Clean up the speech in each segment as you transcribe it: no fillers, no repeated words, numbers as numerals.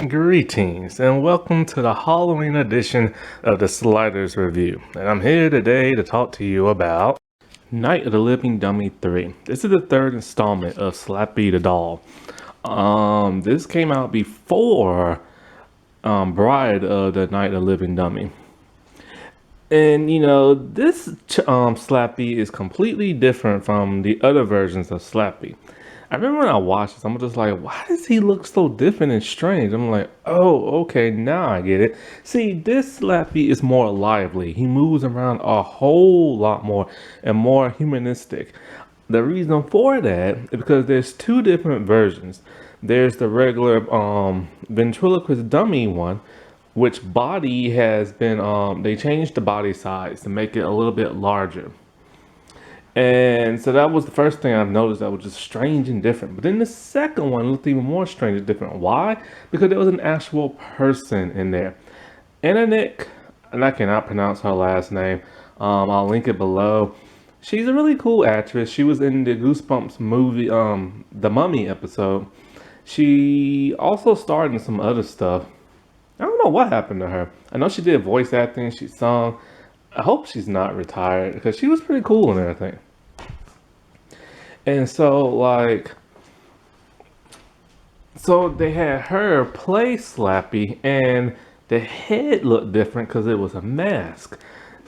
Greetings and welcome to the Halloween edition of the Sliders Review. And I'm here today to talk to you about Night of the Living Dummy 3. This is the third installment of Slappy the Doll. This came out before Bride of the Night of the Living Dummy. And this Slappy is completely different from the other versions of Slappy. I remember when I watched this, I'm just like, why does he look so different and strange? I'm like, oh, okay, now I get it. See, this Slappy is more lively. He moves around a whole lot more and more humanistic. The reason for that is because there's two different versions. There's the regular ventriloquist dummy one, which body has been, they changed the body size to make it a little bit larger. And so that was the first thing I've noticed that was just strange and different. But then the second one looked even more strange and different. Why? Because there was an actual person in there. Nick, and I cannot pronounce her last name. I'll link it below. She's a really cool actress. She was in the Goosebumps movie, the Mummy episode. She also starred in some other stuff. I don't know what happened to her. I know she did voice acting. She sung. I hope she's not retired because she was pretty cool and everything. And so they had her play Slappy, and the head looked different because it was a mask.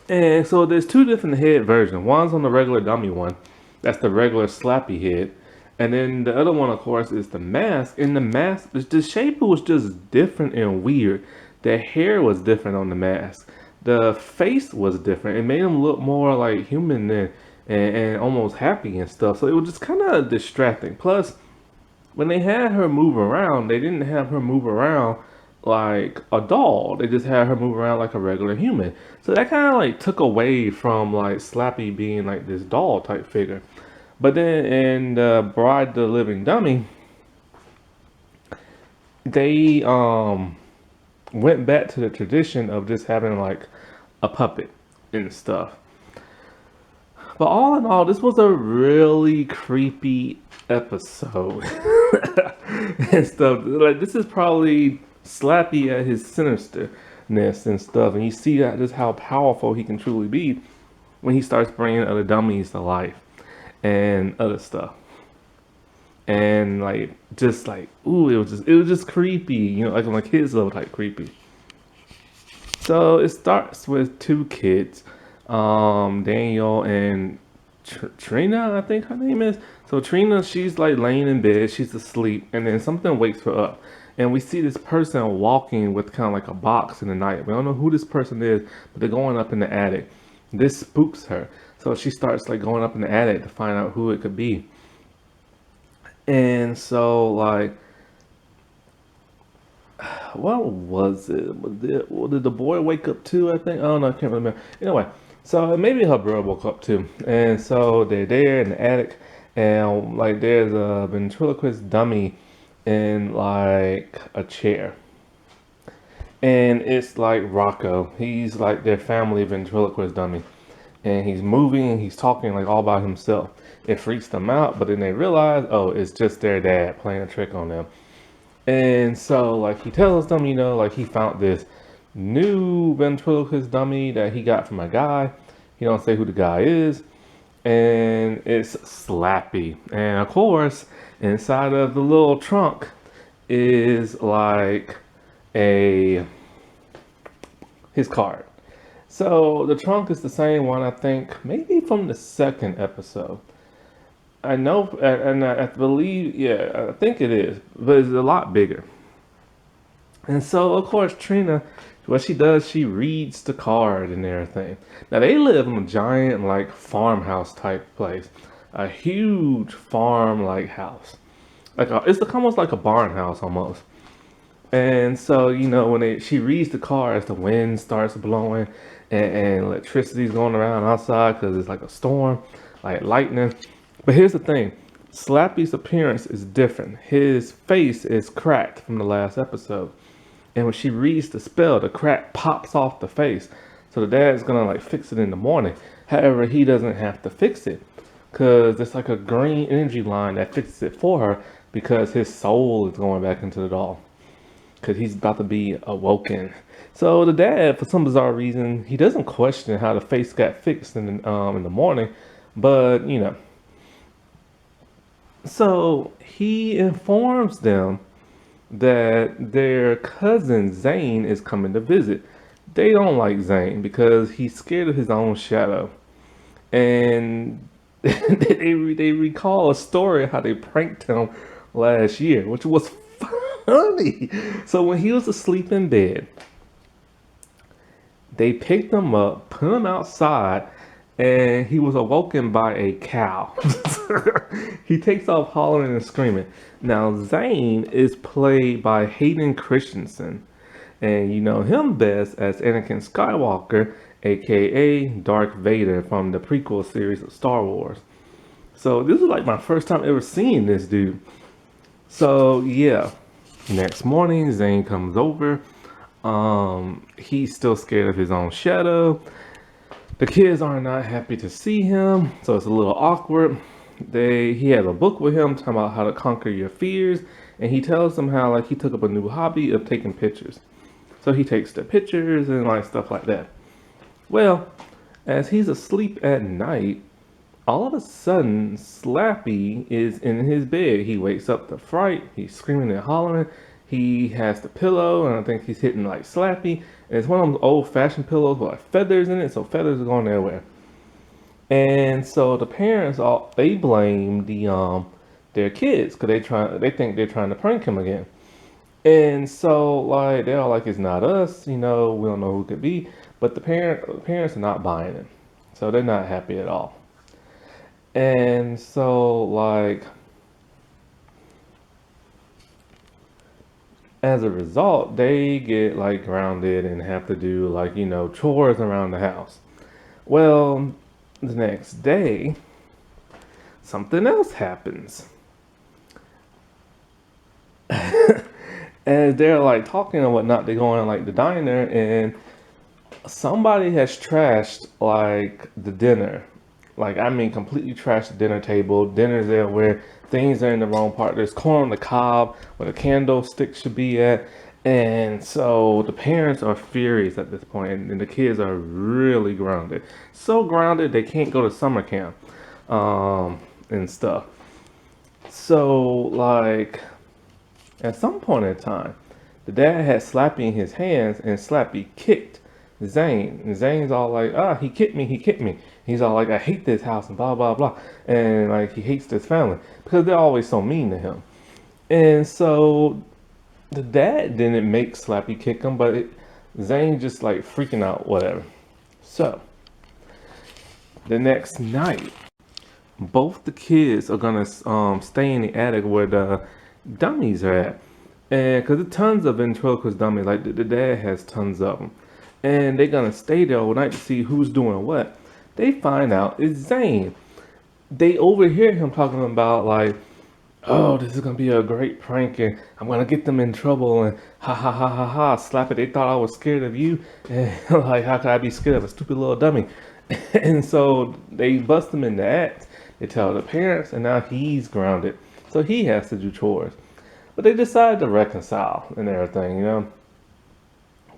And so there's two different head versions. One's on the regular dummy one, that's the regular Slappy head, and then the other one, of course, is the mask. And the mask, the shape was just different and weird. The hair was different on the mask. The face was different. It made him look more like human and almost happy and stuff. So it was just kind of distracting. Plus, when they had her move around, they didn't have her move around like a doll. They just had her move around like a regular human. So that kind of like took away from like Slappy being like this doll type figure. But then in the Bride of the Living Dummy, they went back to the tradition of just having like a puppet and stuff. But all in all, this was a really creepy episode and stuff. Like, this is probably Slappy at his sinisterness and stuff. And you see that just how powerful he can truly be when he starts bringing other dummies to life and other stuff. And like, just like, ooh, it was just creepy. Like on my kids level type creepy. So it starts with two kids. Daniel and Trina, I think her name is. So Trina, she's like laying in bed, she's asleep, and then something wakes her up. And we see this person walking with kind of like a box in the night. We don't know who this person is, but they're going up in the attic. This spooks her. So she starts like going up in the attic to find out who it could be. And so like, what was it? Did the boy wake up too, I think? I don't know, I can't remember. Anyway. So maybe her brother woke up too. And so they're there in the attic, and like there's a ventriloquist dummy in like a chair. And it's like Rocco. He's like their family ventriloquist dummy. And he's moving and he's talking like all by himself. It freaks them out, but then they realize, oh, it's just their dad playing a trick on them. And so like he tells them, like he found this new ventriloquist dummy that he got from a guy. He don't say who the guy is, and it's Slappy. And of course, inside of the little trunk is like his card. So the trunk is the same one, I think, maybe from the second episode. I know, and I believe, yeah, I think it is, but it's a lot bigger. And so, of course, Trina, what she does, she reads the card and everything. Now, they live in a giant, like, farmhouse type place. A huge farm-like house. It's almost like a barn house, almost. And so, when she reads the card, as the wind starts blowing and electricity's going around outside because it's like a storm, like lightning. But here's the thing. Slappy's appearance is different. His face is cracked from the last episode. And when she reads the spell, the crack pops off the face. So the dad's gonna like fix it in the morning. However, he doesn't have to fix it because it's like a green energy line that fixes it for her because his soul is going back into the doll. because he's about to be awoken. So the dad, for some bizarre reason, he doesn't question how the face got fixed in the morning, but you know. So he informs them that their cousin Zane is coming to visit. They don't like Zane because he's scared of his own shadow, and they recall a story of how they pranked him last year, which was funny. So when he was asleep in bed, they picked him up, put him outside, and he was awoken by a cow. He takes off hollering and screaming. Now, Zane is played by Hayden Christensen, and you know him best as Anakin Skywalker, aka Darth Vader from the prequel series of Star Wars. So this is like my first time ever seeing this dude. So yeah, next morning Zane comes over. He's still scared of his own shadow. The kids are not happy to see him, so it's a little awkward. He has a book with him talking about how to conquer your fears, and he tells them how like he took up a new hobby of taking pictures. So he takes the pictures and like stuff like that. Well, as he's asleep at night, all of a sudden Slappy is in his bed. He wakes up to fright. He's screaming and hollering. He has the pillow, and I think he's hitting like Slappy. And it's one of those old-fashioned pillows with like feathers in it, so feathers are going everywhere. And so the parents all they blame their kids because they think they're trying to prank him again. And so like they're all like it's not us, you know, we don't know who it could be. But the parents are not buying it. So they're not happy at all. And so like as a result, they get like grounded and have to do like, you know, chores around the house. Well, the next day, something else happens. As they're like talking and whatnot, they go in like the diner and somebody has trashed like the dinner. Like I mean completely trashed the dinner table. Dinner's there where things are in the wrong part. There's corn on the cob where the candlestick should be at. And so the parents are furious at this point, and the kids are really grounded. So grounded they can't go to summer camp and stuff. So like at some point in time, the dad had Slappy in his hands, and Slappy kicked Zane. And Zane's all like, he kicked me, he kicked me. He's all like, I hate this house and blah, blah, blah. And like, he hates this family because they're always so mean to him. And so the dad didn't make Slappy kick him, but Zane just like freaking out, whatever. So the next night, both the kids are gonna stay in the attic where the dummies are at. And because there's tons of ventriloquist dummies, like the dad has tons of them. And they're gonna stay there all night to see who's doing what. They find out it's Zane. They overhear him talking about like, oh, this is gonna be a great prank and I'm gonna get them in trouble and ha ha ha ha ha, slap it. They thought I was scared of you. And like, how could I be scared of a stupid little dummy? And so they bust him in the act. They tell the parents, and now he's grounded. So he has to do chores. But they decide to reconcile and everything, you know.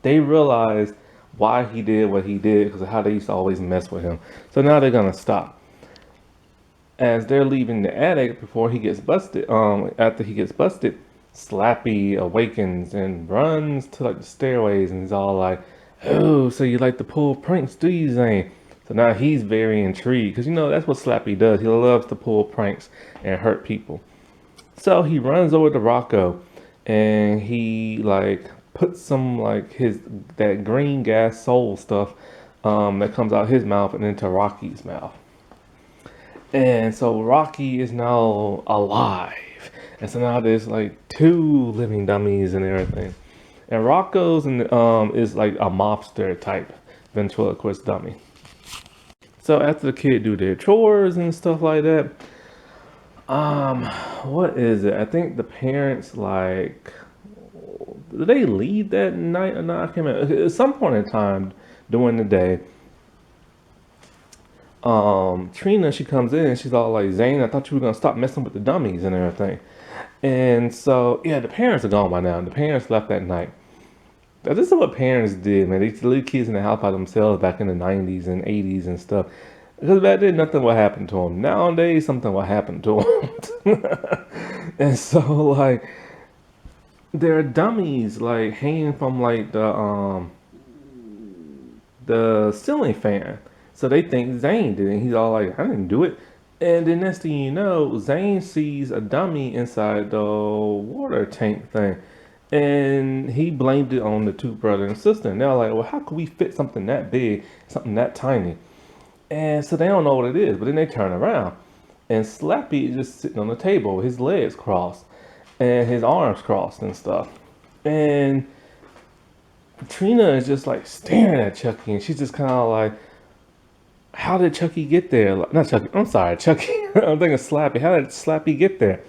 They realized why he did what he did because of how they used to always mess with him. So now they're gonna stop. As they're leaving the attic before he gets busted, after he gets busted, Slappy awakens and runs to like the stairways and he's all like, oh, so you like to pull pranks, do you, Zane? So now he's very intrigued because you know that's what Slappy does. He loves to pull pranks and hurt people. So he runs over to Rocco and he like puts some like that green gas soul stuff that comes out his mouth and into Rocky's mouth. And so Rocky is now alive. And so now there's like two living dummies and everything. And Rocco's is like a mobster type ventriloquist dummy. So after the kid do their chores and stuff like that, what is it? I think the parents like, did they leave that night or not? I can't remember. At some point in time during the day, Trina, she comes in and she's all like, Zane, I thought you were gonna stop messing with the dummies and everything. And so, yeah, the parents are gone by now. The parents left that night. Now, this is what parents did, man. They used to leave kids in the house by themselves back in the 90s and 80s and stuff. Because back then, nothing would happen to them. Nowadays, something will happen to them. And so, like, there are dummies, like, hanging from, like, the ceiling fan. So they think Zane did it. He's all like, I didn't do it. And then next thing you know, Zane sees a dummy inside the water tank thing. And he blamed it on the two brother and sister. And they're like, well, how could we fit something that big, something that tiny? And so they don't know what it is. But then they turn around. And Slappy is just sitting on the table, his legs crossed and his arms crossed and stuff. And Trina is just like staring at Chucky. And she's just kind of like, how did Chucky get there? Like, not Chucky, I'm sorry, Chucky. I'm thinking Slappy. How did Slappy get there?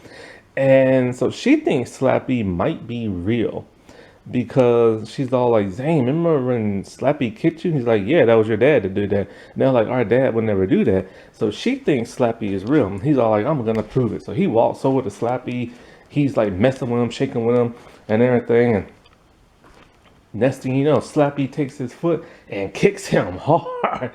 And so she thinks Slappy might be real because she's all like, Zane, remember when Slappy kicked you? He's like, yeah, that was your dad to do that. And they're like, our dad would never do that. So she thinks Slappy is real. And he's all like, I'm going to prove it. So he walks over to Slappy. He's like messing with him, shaking with him and everything. And next thing you know, Slappy takes his foot and kicks him hard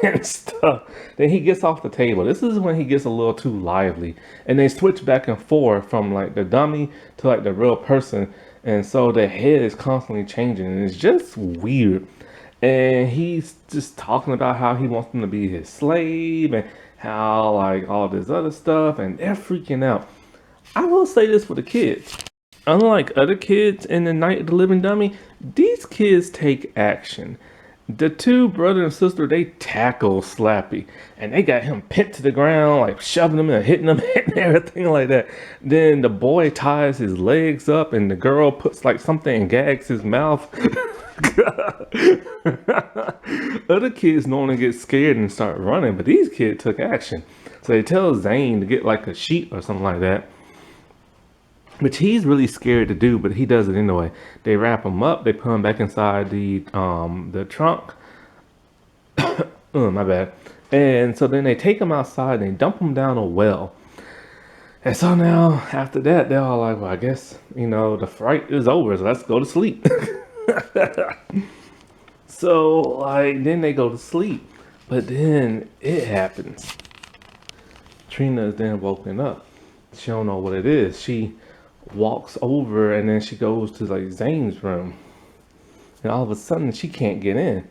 and stuff. Then he gets off the table. This is when he gets a little too lively. And they switch back and forth from like the dummy to like the real person. And so the head is constantly changing. And it's just weird. And he's just talking about how he wants them to be his slave and how like all this other stuff. And they're freaking out. I will say this for the kids. Unlike other kids in the Night of the Living Dummy, these kids take action. The two brother and sister, they tackle Slappy. And they got him pinned to the ground, like shoving him and hitting him and everything like that. Then the boy ties his legs up and the girl puts like something and gags his mouth. Other kids normally get scared and start running, but these kids took action. So they tell Zane to get like a sheet or something like that, which he's really scared to do, but he does it anyway. They wrap him up, they put him back inside the trunk. Oh, my bad. And so then they take him outside and they dump him down a well. And so now, after that, they're all like, well, I guess, the fright is over, so let's go to sleep. So, like, then they go to sleep. But then it happens. Trina is then woken up. She don't know what it is. She walks over and then she goes to like Zane's room. And all of a sudden she can't get in.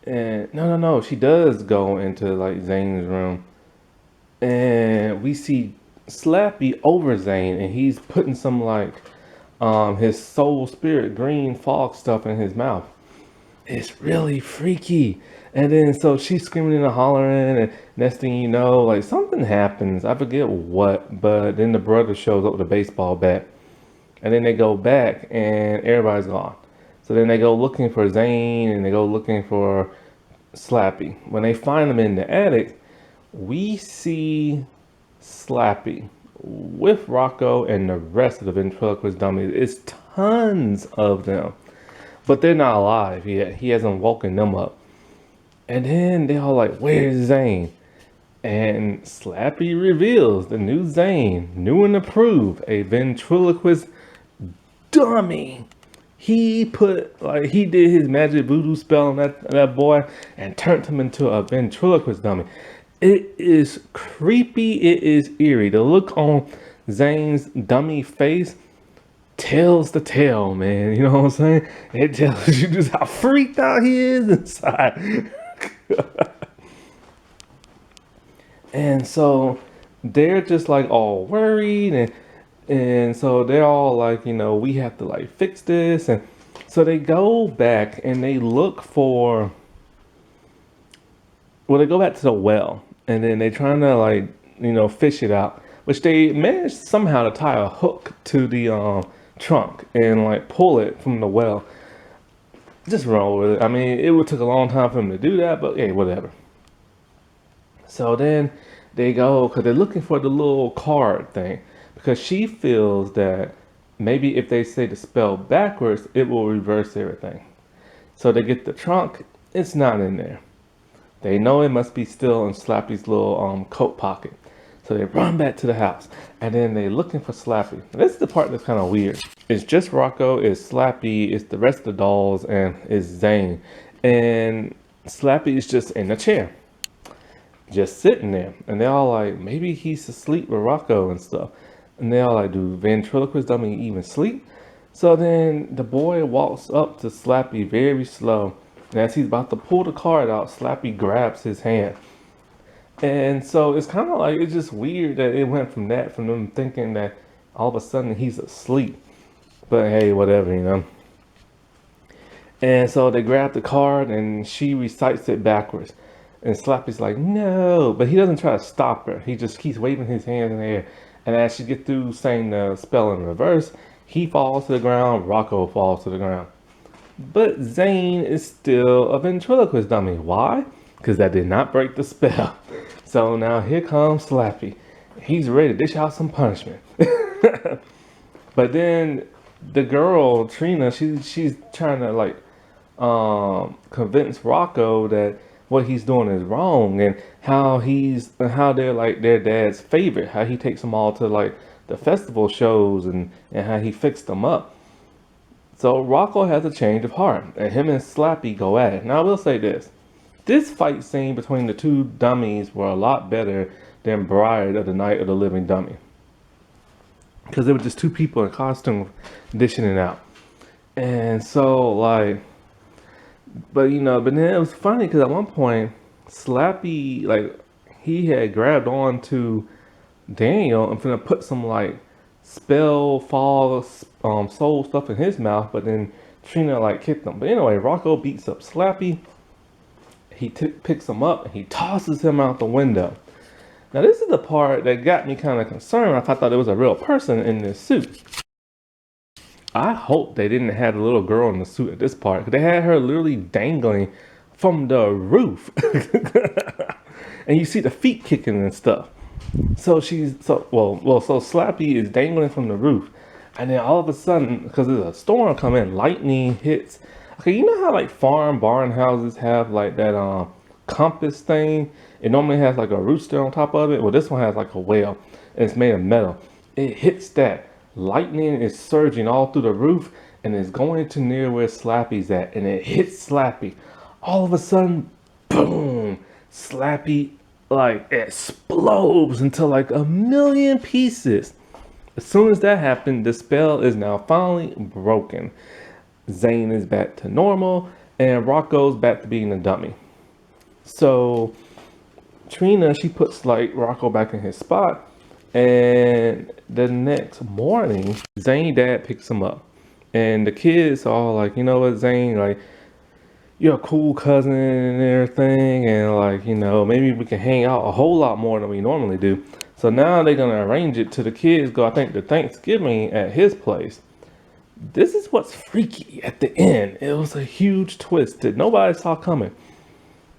And no, she does go into like Zane's room. And we see Slappy over Zane and he's putting some like his soul spirit green fog stuff in his mouth. It's really freaky. And then so she's screaming and hollering, and next thing you know, like something happens. I forget what, but then the brother shows up with a baseball bat. And then they go back and everybody's gone. So then they go looking for Zane and they go looking for Slappy. When they find them in the attic, we see Slappy with Rocco and the rest of the ventriloquist dummies. It's tons of them. But they're not alive yet. He hasn't woken them up. And then they're all like, where's Zane? And Slappy reveals the new Zane, new and approved, a ventriloquist dummy. He did his magic voodoo spell on that boy and turned him into a ventriloquist dummy. It is creepy. It is eerie. The look on Zane's dummy face tells the tale, man. You know what I'm saying? It tells you just how freaked out he is inside. And so they're just like all worried and so they're all like, we have to like fix this. And so they go back and they look for, they go back to the well and then they're trying to like, fish it out, which they managed somehow to tie a hook to the trunk and like pull it from the well. Just roll with it. I mean, it would took a long time for them to do that, but hey, whatever. So then they go, because they're looking for the little card thing, because she feels that maybe if they say the spell backwards, it will reverse everything. So they get the trunk, it's not in there. They know it must be still in Slappy's little coat pocket. So they run back to the house, and then they looking for Slappy. And this is the part that's kind of weird. It's just Rocco, it's Slappy, it's the rest of the dolls, and it's Zane. And Slappy is just in a chair, just sitting there. And they're all like, maybe he's asleep with Rocco and stuff. And they all like, do ventriloquist dummy even sleep? So then the boy walks up to Slappy very slow. And as he's about to pull the card out, Slappy grabs his hand. And so it's kind of like, it's just weird that it went from them thinking that all of a sudden he's asleep. But hey, whatever, you know. And so they grab the card and she recites it backwards. And Slappy's like, no, but he doesn't try to stop her. He just keeps waving his hands in the air. And as she gets through saying the spell in reverse, he falls to the ground, Rocco falls to the ground. But Zane is still a ventriloquist dummy. Why? Because that did not break the spell. So now here comes Slappy. He's ready to dish out some punishment. But then the girl, Trina, she's trying to like convince Rocco that what he's doing is wrong, and how they're like their dad's favorite, how he takes them all to like the festival shows, and how he fixed them up. So Rocco has a change of heart, and him and Slappy go at it. Now I will say this fight scene between the two dummies were a lot better than Bride of the Night of the Living Dummy, because they were just two people in costume dishing it out. And so like, but then it was funny because at one point Slappy, like, he had grabbed on to Daniel and finna put some like spell fall soul stuff in his mouth, but then Trina like kicked him. But anyway, Rocco beats up Slappy. He picks him up and he tosses him out the window. Now this is the part that got me kind of concerned. I thought it was a real person in this suit. I hope they didn't have the little girl in the suit at this part, because they had her literally dangling from the roof. And you see the feet kicking and stuff. So so Slappy is dangling from the roof. And then all of a sudden, because there's a storm coming, lightning hits. Okay, you know how like barn houses have like that compass thing? It normally has like a rooster on top of it. Well, this one has like a whale, and it's made of metal. It hits that. Lightning is surging all through the roof, and it's going to near where Slappy's at, and it hits Slappy. All of a sudden, boom! Slappy like explodes into like a million pieces. As soon as that happened, the spell is now finally broken. Zane is back to normal, and Rocco's back to being a dummy. So Trina, she puts like Rocco back in his spot. And the next morning, Zane's dad picks him up. And the kids are all like, you know what, Zane, like, you're a cool cousin and everything. And like, maybe we can hang out a whole lot more than we normally do. So now they're going to arrange it to the kids go, I think, to Thanksgiving at his place. This is what's freaky at the end. It was a huge twist that nobody saw coming.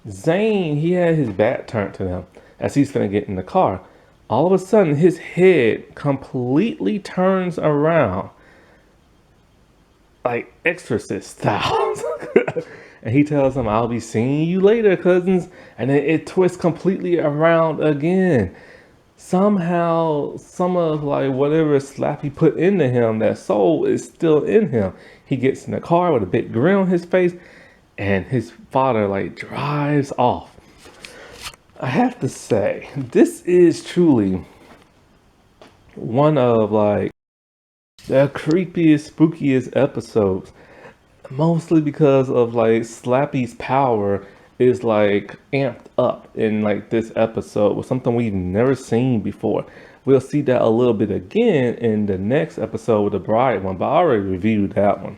Zane, he had his back turned to them as he's going to get in the car. All of a sudden, his head completely turns around, like Exorcist style. And he tells them, I'll be seeing you later, cousins. And then it twists completely around again. Somehow, some of like whatever Slappy put into him, that soul is still in him. He gets in the car with a big grin on his face, and his father like drives off. I have to say, this is truly one of like the creepiest, spookiest episodes. Mostly because of like Slappy's power is like amped up in like this episode with something we've never seen before. We'll see that a little bit again in the next episode with the Bride one, but I already reviewed that one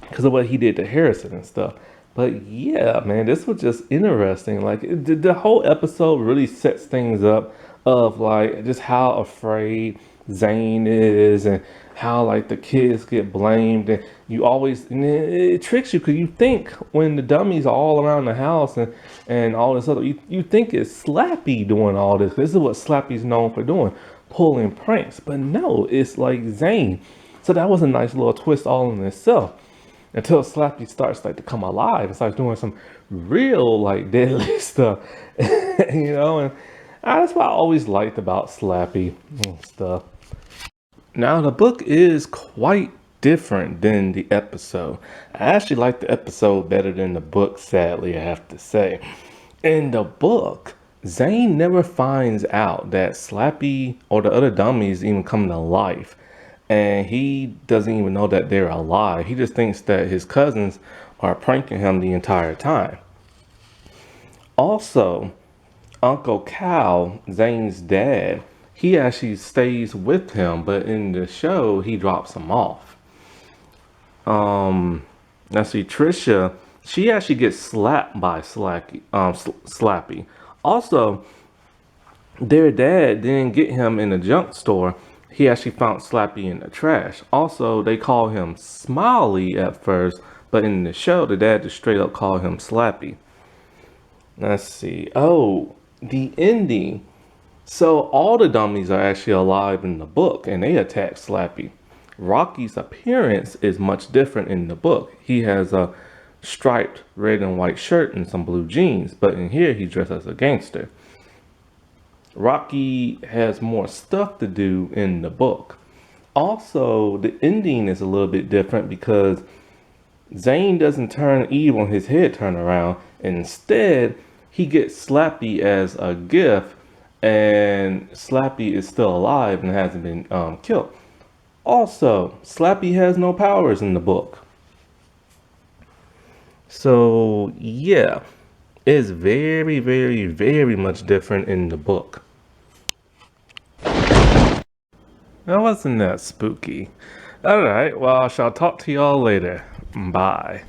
because of what he did to Harrison and stuff. But yeah, man, this was just interesting. Like the whole episode really sets things up of like just how afraid Zane is, and how like the kids get blamed, and it tricks you because you think when the dummies are all around the house and all this other, you think it's Slappy doing all this. This is what Slappy's known for doing, pulling pranks. But no, it's like Zane. So that was a nice little twist all in itself. Until Slappy starts like to come alive and starts doing some real like deadly stuff, and That's what I always liked about Slappy and stuff. Now, the book is quite different than the episode. I actually like the episode better than the book, sadly, I have to say. In the book, Zane never finds out that Slappy or the other dummies even come to life. And he doesn't even know that they're alive. He just thinks that his cousins are pranking him the entire time. Also, Uncle Cal, Zane's dad, he actually stays with him, but in the show, he drops him off. Let's see, Trisha, she actually gets slapped by Slappy. Also, their dad didn't get him in the junk store. He actually found Slappy in the trash. Also, they call him Smiley at first, but in the show, the dad just straight up called him Slappy. Let's see. Oh, the ending. So all the dummies are actually alive in the book and they attack Slappy. Rocky's appearance is much different in the book. He has a striped red and white shirt and some blue jeans, but in here he's dressed as a gangster. Rocky has more stuff to do in the book. Also, the ending is a little bit different because Zane doesn't turn evil and his head turn around. Instead, he gets Slappy as a gift, and Slappy is still alive and hasn't been killed. Also, Slappy has no powers in the book. So, yeah, it's very, very, very much different in the book. That wasn't that spooky. Alright, well, I shall talk to y'all later. Bye.